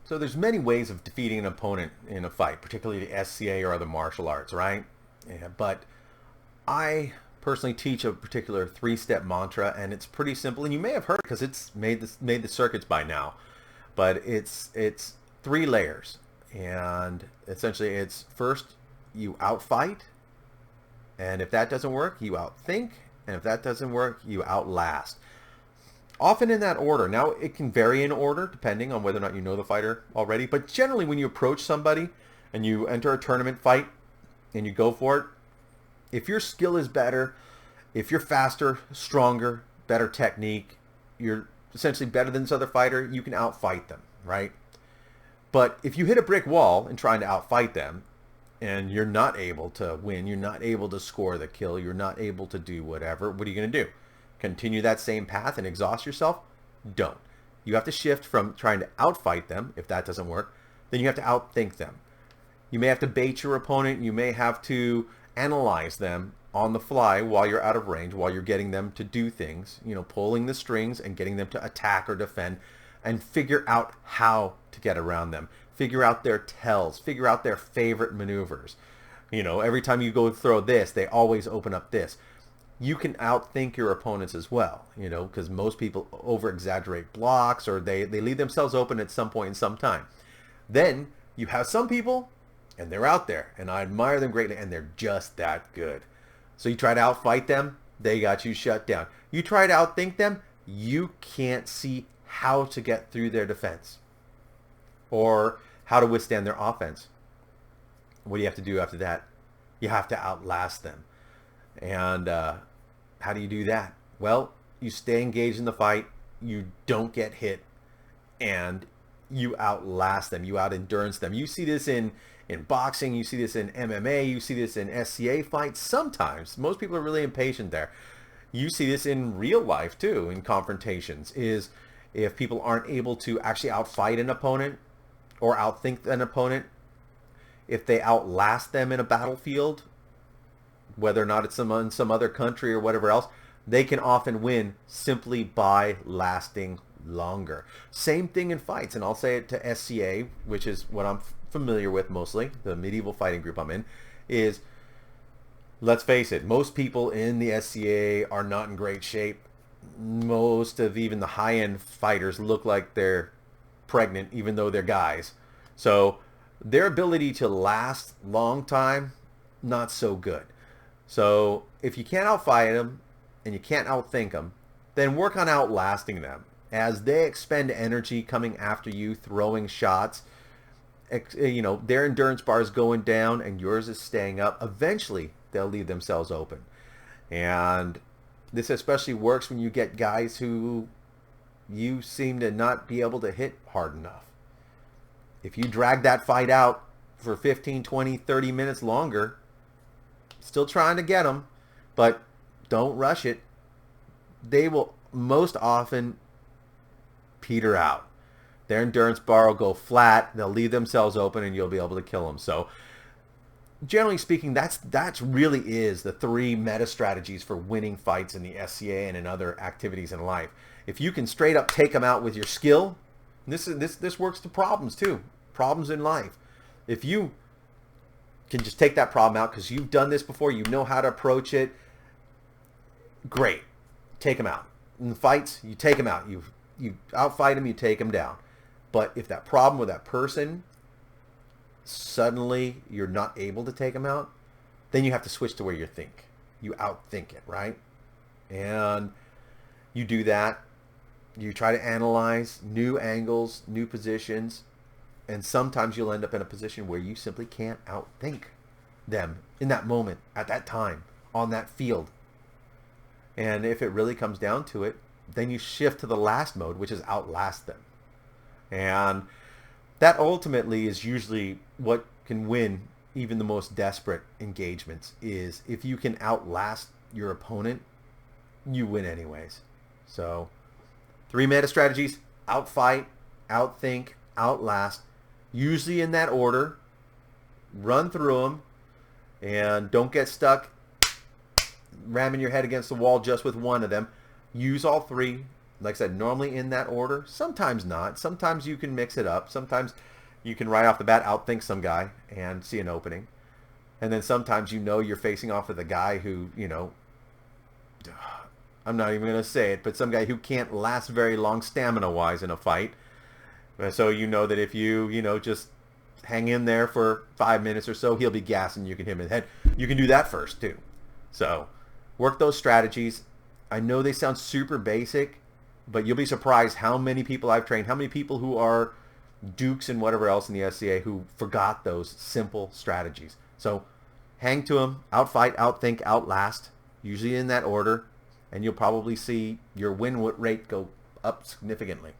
So there's many ways of defeating an opponent in a fight, particularly the SCA or other martial arts, right? Yeah, but I personally teach a particular three-step mantra, and it's pretty simple. And you may have heard because it's made the circuits by now, but it's three layers, and essentially it's first you outfight, and if that doesn't work, you outthink, and if that doesn't work, you outlast. Often in that order. Now, it can vary in order depending on whether or not you know the fighter already. But generally, when you approach somebody and you enter a tournament fight and you go for it, if your skill is better, if you're faster, stronger, better technique, you're essentially better than this other fighter, you can outfight them, right? But if you hit a brick wall in trying to outfight them and you're not able to win, you're not able to score the kill, you're not able to do whatever, what are you going to do? Continue that same path and exhaust yourself? Don't. You have to shift from trying to outfight them, if that doesn't work, then you have to outthink them. You may have to bait your opponent, you may have to analyze them on the fly while you're out of range, while you're getting them to do things, pulling the strings and getting them to attack or defend, and figure out how to get around them. Figure out their tells, figure out their favorite maneuvers. Every time you go throw this, they always open up this. You can outthink your opponents as well, because most people over-exaggerate blocks or they leave themselves open at some point in some time. Then you have some people, and they're out there, and I admire them greatly, and they're just that good. So you try to outfight them, they got you shut down. You try to outthink them, you can't see how to get through their defense or how to withstand their offense. What do you have to do after that? You have to outlast them. And how do you do that? Well, you stay engaged in the fight, you don't get hit, and you outlast them, you out-endurance them. You see this in boxing, you see this in MMA, you see this in SCA fights sometimes. Most people are really impatient there. You see this in real life too, in confrontations, is if people aren't able to actually outfight an opponent or outthink an opponent, if they outlast them in a battlefield, whether or not it's in some other country or whatever else, they can often win simply by lasting longer. Same thing in fights, and I'll say it to SCA, which is what I'm familiar with mostly, the medieval fighting group I'm in, is, let's face it, most people in the SCA are not in great shape. Most of even the high-end fighters look like they're pregnant, even though they're guys. So their ability to last long time, not so good. So if you can't outfight them and you can't outthink them, then work on outlasting them. As they expend energy coming after you, throwing shots, their endurance bar is going down and yours is staying up. Eventually, they'll leave themselves open. And this especially works when you get guys who you seem to not be able to hit hard enough. If you drag that fight out for 15, 20, 30 minutes longer, still trying to get them, but don't rush it. They will most often peter out. Their endurance bar will go flat. They'll leave themselves open, and you'll be able to kill them. So, generally speaking, that's really is the three meta strategies for winning fights in the SCA and in other activities in life. If you can straight up take them out with your skill, this works to problems too. Problems in life. If you can just take that problem out because you've done this before, you know how to approach it, great. Take them out. In the fights, you take them out. You outfight them, you take them down. But if that problem with that person, suddenly you're not able to take them out, then you have to switch to where you think. You outthink it, right? And you do that. You try to analyze new angles, new positions, and sometimes you'll end up in a position where you simply can't outthink them in that moment, at that time, on that field. And if it really comes down to it, then you shift to the last mode, which is outlast them. And that ultimately is usually what can win even the most desperate engagements, is if you can outlast your opponent, you win anyways. So 3 meta strategies: outfight, outthink, outlast, usually in that order. Run through them and don't get stuck ramming your head against the wall just with one of them. Use all 3 like I said, normally in that order. Sometimes not. Sometimes you can mix it up. Sometimes you can right off the bat outthink some guy and see an opening. And then sometimes you're facing off with a guy who, I'm not even going to say it, but some guy who can't last very long stamina-wise in a fight. So you know that if just hang in there for 5 minutes or so, he'll be gassing. You can hit him in the head. You can do that first, too. So work those strategies. I know they sound super basic, but you'll be surprised how many people I've trained, how many people who are dukes and whatever else in the SCA who forgot those simple strategies. So hang to them, outfight, outthink, outlast, usually in that order, and you'll probably see your win rate go up significantly.